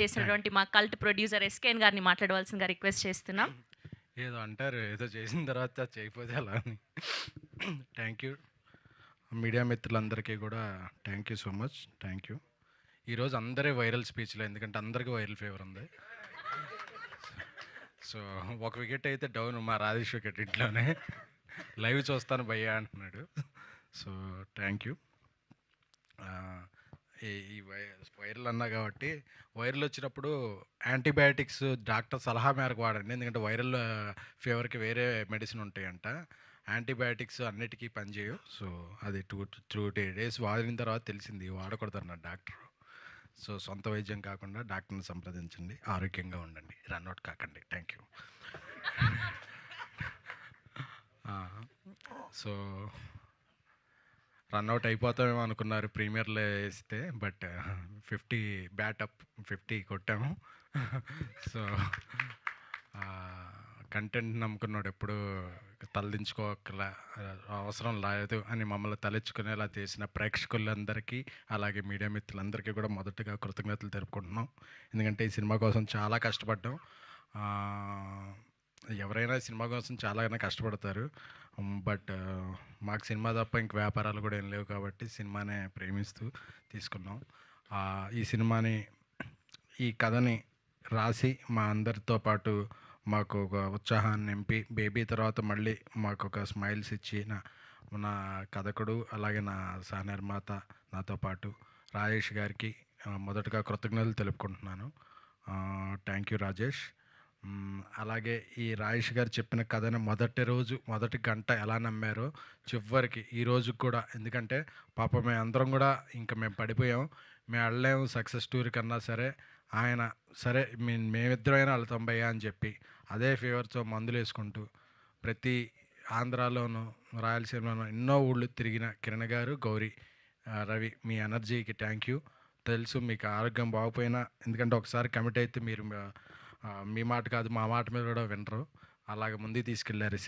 చేసినటువంటి మా cult producer SKN గారిని మాట్లాడవలసిందిగా రిక్వెస్ట్ చేస్తున్నాం. ఏదో అంటారు, ఏదో చేసిన తర్వాత చేయకపోతే అలా అని. థ్యాంక్ యూ మీడియా మిత్రులందరికీ కూడా thank you so much. Thank you. ఈరోజు అందరే వైరల్ స్పీచ్లో, ఎందుకంటే అందరికీ వైరల్ ఫీవర్ ఉంది. సో ఒక వికెట్ అయితే డౌన్, మా రాజేష్ వికెట్ ఇంట్లోనే లైవ్ చూస్తాను భయ్యా అంటున్నాడు. So thank you. ఈ వైరల్ అన్నా కాబట్టి, వైరల్ వచ్చినప్పుడు యాంటీబయాటిక్స్ డాక్టర్ సలహా మేరకు వాడండి, ఎందుకంటే వైరల్ ఫీవర్కి వేరే మెడిసిన్ ఉంటాయంట. యాంటీబయాటిక్స్ అన్నిటికీ పనిచేయవు. సో అది 2 days వాడిన తర్వాత తెలిసింది వాడకూడదు అన్నాడు డాక్టర్. సో సొంత వైద్యం కాకుండా డాక్టర్ని సంప్రదించండి, ఆరోగ్యంగా ఉండండి, రన్అట్ కాకండి. Thank you. సో రన్అట్ అయిపోతామేమో అనుకున్నారు ప్రీమియర్లో వేస్తే, బట్ 50 బ్యాటప్ 50 కొట్టాము. సో కంటెంట్ నమ్ముకున్నాడు ఎప్పుడు తలదించుకోకలా అవసరం లేదు అని మమ్మల్ని తలెచ్చుకునేలా చేసిన ప్రేక్షకులందరికీ, అలాగే మీడియా మిత్రులందరికీ కూడా మొదటగా కృతజ్ఞతలు తెలుపుకుంటున్నాం. ఎందుకంటే ఈ సినిమా కోసం చాలా కష్టపడ్డాం. ఎవరైనా సినిమా కోసం చాలానే కష్టపడతారు, బట్ మాకు సినిమా తప్ప ఇంక వ్యాపారాలు కూడా ఏం లేవు కాబట్టి సినిమానే ప్రేమిస్తూ తీసుకున్నాం. ఈ సినిమాని, ఈ కథని రాసి మా అందరితో పాటు మాకు ఒక ఉత్సాహాన్ని నింపి, బేబీ తర్వాత మళ్ళీ మాకు ఒక స్మైల్స్ ఇచ్చిన నా కథకుడు, అలాగే నా సహనిర్మాత, నాతో పాటు రాజేష్ గారికి మొదటగా కృతజ్ఞతలు తెలుపుకుంటున్నాను. Thank you Rajesh. అలాగే ఈ రాజేష్ గారు చెప్పిన కథని మొదటి గంట ఎలా నమ్మారో చివరికి ఈ రోజు కూడా, ఎందుకంటే పాప మేము అందరం కూడా ఇంకా మేము పడిపోయాం, మేము వెళ్ళలేము సక్సెస్ స్టోరీ కన్నా సరే, ఆయన సరే మేమిద్దరైనా వెళ్తాం భయ్యా అని చెప్పి అదే ఫీవర్తో మందులు వేసుకుంటూ ప్రతి ఆంధ్రాలోనూ రాయలసీమలోనూ ఎన్నో ఊళ్ళు తిరిగిన కిరణ్ గారు, గౌరీ, రవి, మీ ఎనర్జీకి థ్యాంక్ యూ. తెలుసు మీకు ఆరోగ్యం బాగుపోయినా, ఎందుకంటే ఒకసారి కమిట్ అయితే మీరు మీ మాట కాదు మా మాట మీద కూడా వినరు, అలాగే ముందుకు తీసుకెళ్ళారు ఈ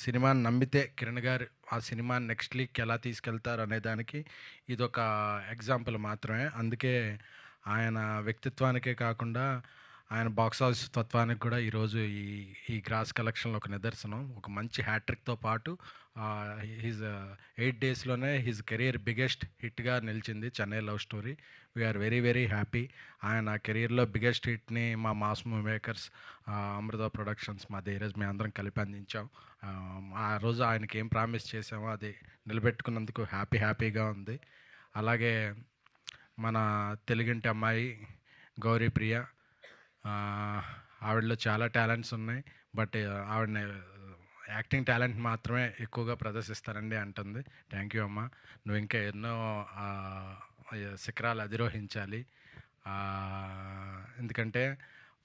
సినిమాని నమ్మితే కిరణ్ గారు ఆ సినిమాని నెక్స్ట్ లీగ్కి ఎలా తీసుకెళ్తారు అనే దానికి ఇదొక ఎగ్జాంపుల్ మాత్రమే. అందుకే ఆయన వ్యక్తిత్వానికే కాకుండా ఆయన బాక్స్ ఆఫీస్ తత్వానికి కూడా ఈరోజు ఈ గ్రాస్ కలెక్షన్లో ఒక నిదర్శనం. ఒక మంచి హ్యాట్రిక్తో పాటు హిజ్ 8 daysలోనే హిజ్ కెరీర్ బిగ్గెస్ట్ హిట్గా నిలిచింది Chennai love story. We're very very happy. ఆయన కెరీర్లో బిగ్గెస్ట్ హిట్ని మా mass movie makers, Amrutha productions, మా ధీరజ్ మేము అందరం కలిపి అందించాం. ఆ రోజు ఆయనకి ఏం ప్రామిస్ చేసామో అది నిలబెట్టుకున్నందుకు హ్యాపీగా ఉంది. అలాగే మన తెలుగింటి అమ్మాయి గౌరీ ప్రియ, ఆవిడలో చాలా టాలెంట్స్ ఉన్నాయి, బట్ ఆవిడని యాక్టింగ్ టాలెంట్ మాత్రమే ఎక్కువగా ప్రదర్శిస్తారండి అంటుంది. థ్యాంక్ యూ అమ్మ, నువ్వు ఇంకా ఎన్నో శిఖరాలు అధిరోహించాలి. ఎందుకంటే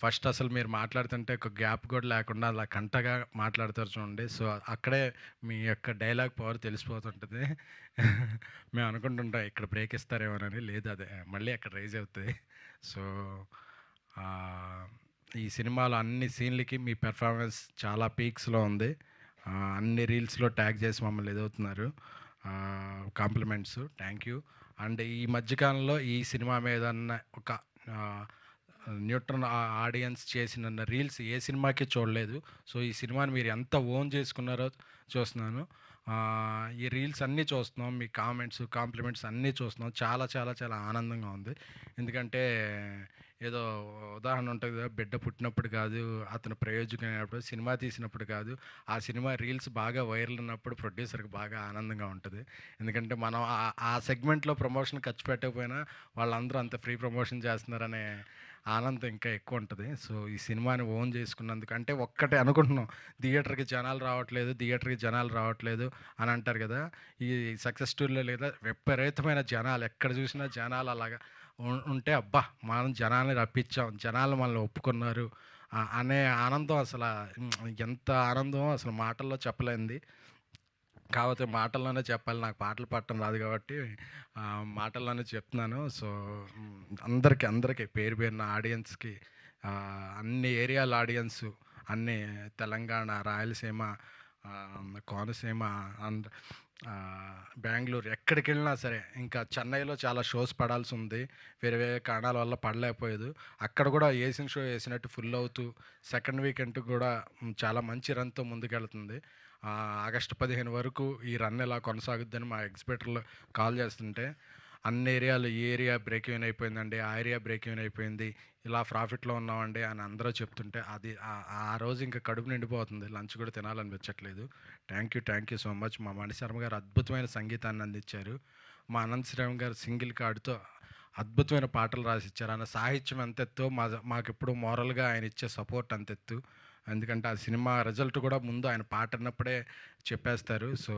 ఫస్ట్ అసలు మీరు మాట్లాడుతుంటే ఒక గ్యాప్ కూడా లేకుండా అలా కంటగా మాట్లాడతారు చూడండి. సో అక్కడే మీ యొక్క డైలాగ్ పవర్ తెలిసిపోతుంటుంది. మేము అనుకుంటుంటాం ఇక్కడ బ్రేక్ ఇస్తారేమోనని, లేదు అదే మళ్ళీ అక్కడ రైజ్ అవుతుంది. సో ఈ సినిమాలో అన్ని సీన్లకి మీ పెర్ఫార్మెన్స్ చాలా పీక్స్లో ఉంది. అన్ని రీల్స్లో ట్యాగ్ చేసి మమ్మల్ని ఎదుగుతున్నారు. Compliments, thank you. అండ్ ఈ మధ్యకాలంలో ఈ సినిమా మీద ఒక న్యూట్రన్ ఆడియన్స్ చేసిన రీల్స్ ఏ సినిమాకి చూడలేదు. సో ఈ సినిమాని మీరు ఎంత ఓన్ చేసుకున్నారో చూస్తున్నాను. ఈ రీల్స్ అన్నీ చూస్తున్నాం, మీ కాంప్లిమెంట్స్ అన్నీ చూస్తున్నాం. చాలా చాలా చాలా ఆనందంగా ఉంది. ఎందుకంటే ఏదో ఉదాహరణ ఉంటుంది కదా, బిడ్డ పుట్టినప్పుడు కాదు అతను ప్రయోజకుడైనప్పుడు, సినిమా తీసినప్పుడు కాదు, ఆ సినిమా రీల్స్ బాగా వైరల్ ఉన్నప్పుడు ప్రొడ్యూసర్కి బాగా ఆనందంగా ఉంటుంది. ఎందుకంటే మనం ఆ సెగ్మెంట్లో ప్రమోషన్ ఖర్చు పెట్టకపోయినా వాళ్ళందరూ అంత ఫ్రీ ప్రమోషన్ చేస్తున్నారనే ఆనందం ఇంకా ఎక్కువ ఉంటుంది. సో ఈ సినిమాని ఓన్ చేసుకున్నందుకు, అంటే ఒక్కటే అనుకుంటున్నాం, థియేటర్కి జనాలు రావట్లేదు అని అంటారు కదా, ఈ సక్సెస్ స్టోరీలో లేదా విపరీతమైన జనాలు, ఎక్కడ చూసినా జనాలు అలాగా ఉంటే అబ్బా మనం జనాల్ని రప్పించాం, జనాలు మనల్ని ఒప్పుకున్నారు అనే ఆనందం అసలు ఎంత ఆనందమో అసలు మాటల్లో చెప్పలేంది. కాకపోతే మాటల్లోనే చెప్పాలి, నాకు పాటలు పాడటం రాదు కాబట్టి మాటల్లోనే చెప్తున్నాను. సో అందరికీ పేరు పేరున ఆడియన్స్కి, అన్ని ఏరియాల ఆడియన్స్, అన్ని తెలంగాణ, రాయలసీమ, కోనసీమ, బెంగుళూరు ఎక్కడికెళ్ళినా సరే, ఇంకా చెన్నైలో చాలా షోస్ పడాల్సి ఉంది. వేరే వేరే కారణాల వల్ల పడలేకపోయేదు. అక్కడ కూడా ఏసిన షో ఏసినట్టు ఫుల్ అవుతూ సెకండ్ వీకెండ్ కూడా చాలా మంచి రన్‌తో ముందుకెళ్తుంది. ఆగస్టు 15 వరకు ఈ రన్ ఇలా కొనసాగుద్దని మా ఎగ్జిబిటర్‌లు కాల్ చేస్తుంటే, అన్ని ఏరియాలు ఈ ఏరియా బ్రేక్ ఈవెన్ అయిపోయిందండి, ఆ ఏరియా బ్రేక్ ఈవెన్ అయిపోయింది, ఇలా ప్రాఫిట్‌లో ఉన్నామండి అని అందరూ చెప్తుంటే అది ఆ రోజు ఇంకా కడుపు నిండిపోతుంది. లంచ్ కూడా తినాలనిపించట్లేదు. Thank you so much. మా మణిశర్మ గారు అద్భుతమైన సంగీతాన్ని అందించారు. మా అనంత్ శ్రీరామ్ గారు సింగిల్ కార్డ్‌తో అద్భుతమైన పాటలు రాసిచ్చారు. ఆయన సాహిత్యం ఎంతెత్తో మాకెప్పుడు మోరల్‌గా ఆయన ఇచ్చే సపోర్ట్ అంతెత్తు. ఎందుకంటే ఆ సినిమా రిజల్ట్ కూడా ముందు ఆయన పాట విన్నప్పుడే చెప్పేస్తారు. సో,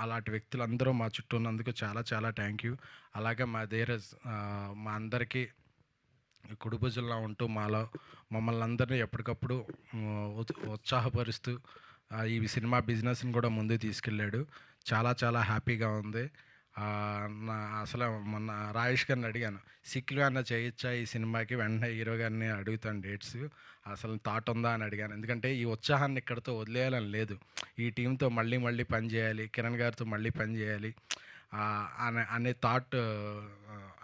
అలాంటి వ్యక్తులందరూ మా చుట్టూ ఉన్నందుకు చాలా చాలా థ్యాంక్ యూ. అలాగే మా ధీరజ్ మా అందరికీ కుడి భుజంలా ఉంటూ మమ్మల్ని అందరినీ ఎప్పటికప్పుడు ఉత్సాహపరుస్తూ ఈ సినిమా బిజినెస్‌ని కూడా ముందుకు తీసుకెళ్ళాడు. చాలా చాలా హ్యాపీగా ఉంది. అసలు మొన్న రాజేష్ గారిని అడిగాను, సిక్‌లు ఏమన్నా చేయొచ్చా ఈ సినిమాకి? వెంటనే హీరో గారిని అడుగుతాను డేట్స్. అసలు థాట్ ఉందా అని అడిగాను. ఎందుకంటే ఈ ఉత్సాహాన్ని ఇక్కడితో వదిలేయాలని లేదు. ఈ టీంతో మళ్ళీ మళ్ళీ పని చేయాలి, కిరణ్ గారితో మళ్ళీ పని చేయాలి అనే థాట్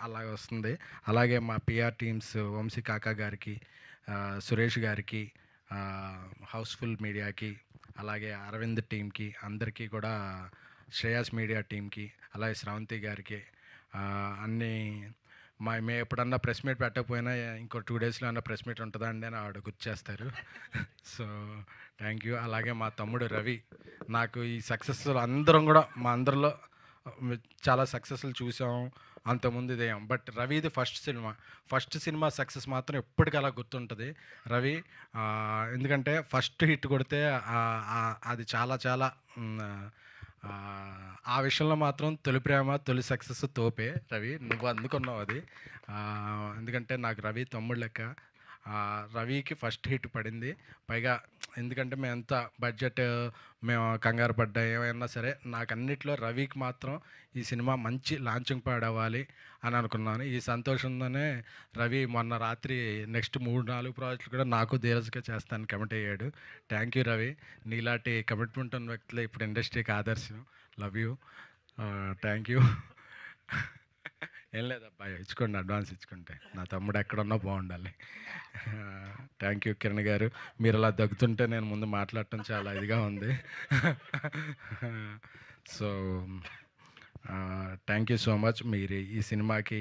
అలాగ వస్తుంది. అలాగే మా పిఆర్ టీమ్స్ వంశీ కాకా గారికి, సురేష్ గారికి, హౌస్ఫుల్ మీడియాకి, అలాగే అరవింద్ టీమ్కి అందరికీ కూడా, శ్రేయాస్ మీడియా టీమ్కి, అలాగే స్రవంతి గారికి అన్నీ మేము ఎప్పుడన్నా ప్రెస్ మీట్ పెట్టకపోయినా ఇంకో 2 డేస్లో అన్న ప్రెస్ మీట్ ఉంటుందా అండి అని ఆవిడ గుర్తు చేస్తారు. So thank you. అలాగే మా తమ్ముడు రవి, నాకు ఈ సక్సెస్లో అందరం కూడా మా అందరిలో చాలా సక్సెస్లు చూసాం, అంతకుముందు ఇదేం. బట్ రవిది ఫస్ట్ సినిమా సక్సెస్ మాత్రం ఎప్పటికీ అలా గుర్తుంటుంది రవి. ఎందుకంటే ఫస్ట్ హిట్ కొడితే అది చాలా చాలా ఆ విషయంలో మాత్రం తొలి ప్రేమ తొలి సక్సెస్ తోపే రవి, నువ్వు అందుకున్నావు అది. ఎందుకంటే నాకు రవి తమ్ముడు లెక్క. రవికి ఫస్ట్ హిట్ పడింది. పైగా ఎందుకంటే మేము ఎంత బడ్జెట్ మేము కంగారు పడ్డా ఏమైనా సరే, నాకు అన్నిట్లో రవికి మాత్రం ఈ సినిమా మంచి లాంచింగ్ ప్యాడ్ అవ్వాలి అని అనుకున్నాను. ఈ సంతోషంతోనే రవి మొన్న రాత్రి నెక్స్ట్ 3-4 ప్రాజెక్టులు కూడా నాకు ధీరజ్గా చేస్తాను కమిట్ అయ్యాడు. Thank you Ravi. నీలాంటి కమిట్మెంట్ ఉన్న వ్యక్తులు ఇప్పుడు ఇండస్ట్రీకి ఆదర్శం. Love you. Thank you. ఏం లేదబ్బా, ఇచ్చుకోండి, అడ్వాన్స్ ఇచ్చుకుంటే. నా తమ్ముడు ఎక్కడున్నా బాగుండాలి. థ్యాంక్ యూ కిరణ్ గారు. మీరు అలా దగ్గుతుంటే నేను ముందు మాట్లాడటం చాలా ఇదిగా ఉంది. So thank you so much. మీరు ఈ సినిమాకి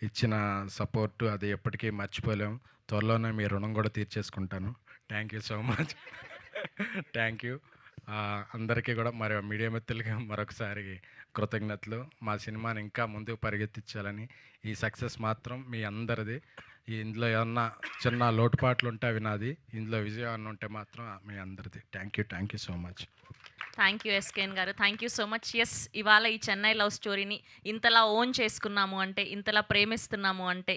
ఇచ్చిన సపోర్టు అది ఎప్పటికీ మర్చిపోలేం. త్వరలోనే మీ రుణం కూడా తీర్చేసుకుంటాను. Thank you so much. Thank you. అందరికీ కూడా మరి మీడియా మిత్రులకి మరొకసారి కృతజ్ఞతలు. మా సినిమాని ఇంకా ముందుకు పరిగెత్తించాలని. ఈ సక్సెస్ మాత్రం మీ అందరిది. ఇందులో ఏమన్నా చిన్న లోటుపాట్లు ఉంటే అవి నాది, ఇందులో విజయం అన్న ఉంటే మాత్రం మీ అందరిది. Thank you so much. Thank you SKN గారు. Thank you so much. Yes, ఇవాళ ఈ చెన్నై లవ్ స్టోరీని ఇంతలా ఓన్ చేసుకున్నాము అంటే, ఇంతలా ప్రేమిస్తున్నాము అంటే